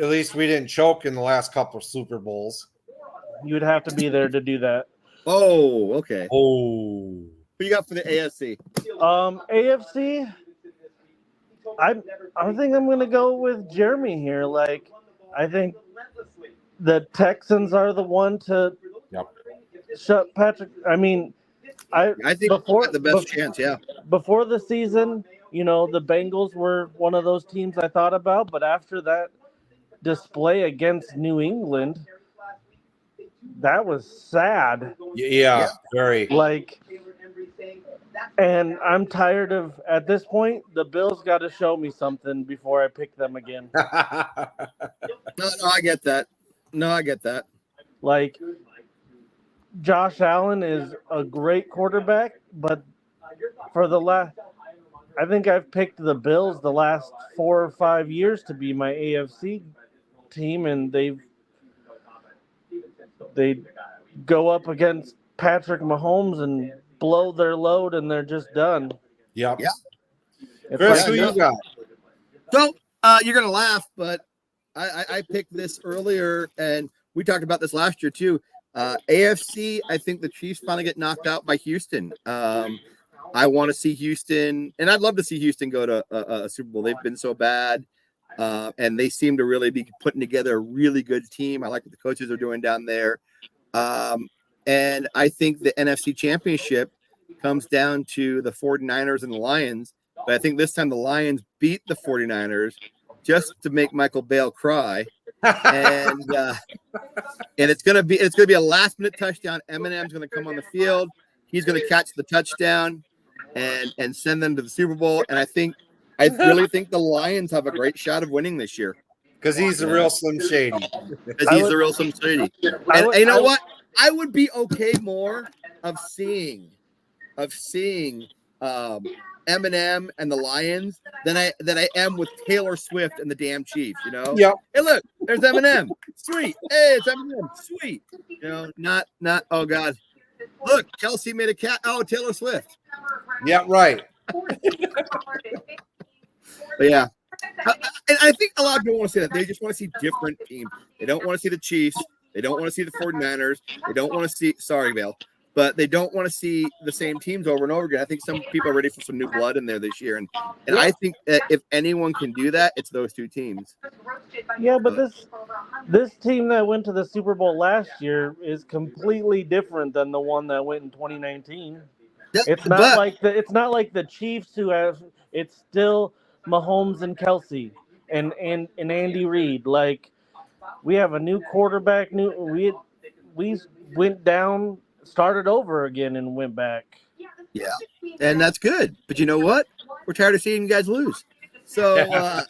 at least we didn't choke in the last couple of Super Bowls. You'd have to be there to do that. Oh, okay. Oh. Who you got for the AFC? AFC, I think I'm going to go with Jeremy here. Like, I think the Texans are the one to shut Patrick. I mean, I think before the best chance, yeah. Before the season, the Bengals were one of those teams I thought about, but after that display against New England, that was sad. Yeah. Very. And I'm tired of, at this point, the Bills got to show me something before I pick them again. No, I get that. Like, Josh Allen is a great quarterback, but for I think I've picked the Bills the last 4 or 5 years to be my AFC team, and they go up against Patrick Mahomes and blow their load, and they're just done. Yep. Yeah. Chris, who you got? So you're gonna laugh, but I picked this earlier, and we talked about this last year too. AFC, I think the Chiefs finally get knocked out by Houston. I want to see Houston, and I'd love to see Houston go to a Super Bowl. They've been so bad, and they seem to really be putting together a really good team. I like what the coaches are doing down there. And I think the NFC Championship comes down to the 49ers and the Lions. But I think this time the Lions beat the 49ers just to make Michael Bale cry. And it's gonna be a last minute touchdown. Eminem's gonna come on the field. He's gonna catch the touchdown and send them to the Super Bowl. And I really think the Lions have a great shot of winning this year. Because he's the real Slim Shady. Because he's the real Slim Shady. And you know what? I would be okay more of seeing Eminem and the Lions than I am with Taylor Swift and the damn Chiefs, you know? Yep. Hey, look, there's Eminem. Sweet. Hey, it's Eminem. Sweet. You know, not oh God. Look, Kelsey made a cat. Oh, Taylor Swift. Yeah, right. But yeah. And I think a lot of people want to see that. They just want to see different teams. They don't want to see the Chiefs. They don't want to see the 49ers. They don't want to see, sorry, Vale, but they don't want to see the same teams over and over again. I think some people are ready for some new blood in there this year. And I think that if anyone can do that, it's those two teams. Yeah, but this team that went to the Super Bowl last year is completely different than the one that went in 2019. It's not like the Chiefs who have. It's still Mahomes and Kelsey and Andy Reid. Like, we have a new quarterback. We went down, started over again, and went back. Yeah, and that's good. But you know what? We're tired of seeing you guys lose. So well,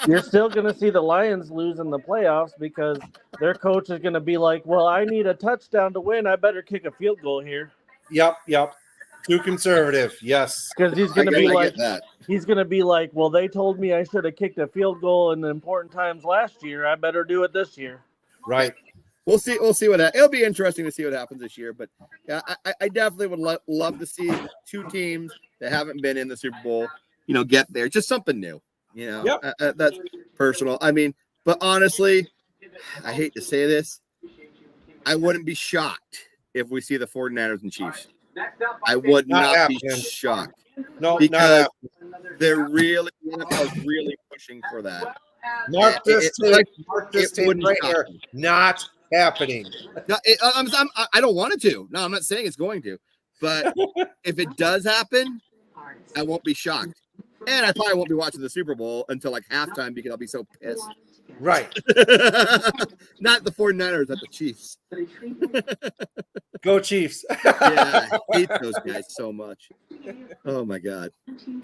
you're still going to see the Lions lose in the playoffs because their coach is going to be like, well, I need a touchdown to win. I better kick a field goal here. Yep. Too conservative. Yes. Because he's going to be like, well, they told me I should have kicked a field goal in the important times last year. I better do it this year. Right. We'll see what it'll be interesting to see what happens this year. But yeah, I definitely would love to see two teams that haven't been in the Super Bowl, you know, get there. Just something new, you know. Yep. That's personal. I mean, but honestly, I hate to say this, I wouldn't be shocked if we see the 49ers and Chiefs. I would not be shocked. No, because they're really pushing for that. Mark this tape right here. Not happening. No, I don't want it to. No, I'm not saying it's going to. But if it does happen, I won't be shocked. And I probably won't be watching the Super Bowl until like halftime because I'll be so pissed. Right. Not the 49ers, but the Chiefs. Go Chiefs. Yeah, I hate those guys so much. Oh my God.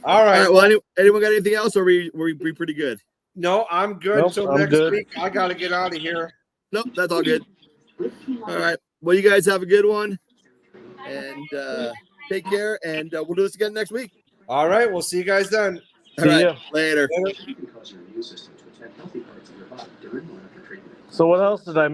All right. Well, anyone got anything else, or were we pretty good? No, I'm good. Nope, Until I'm next good. week. I got to get out of here. Nope, that's all good. All right. Well, you guys have a good one, and take care. And we'll do this again next week. All right. We'll see you guys then. All right. ya. Later. So what else did I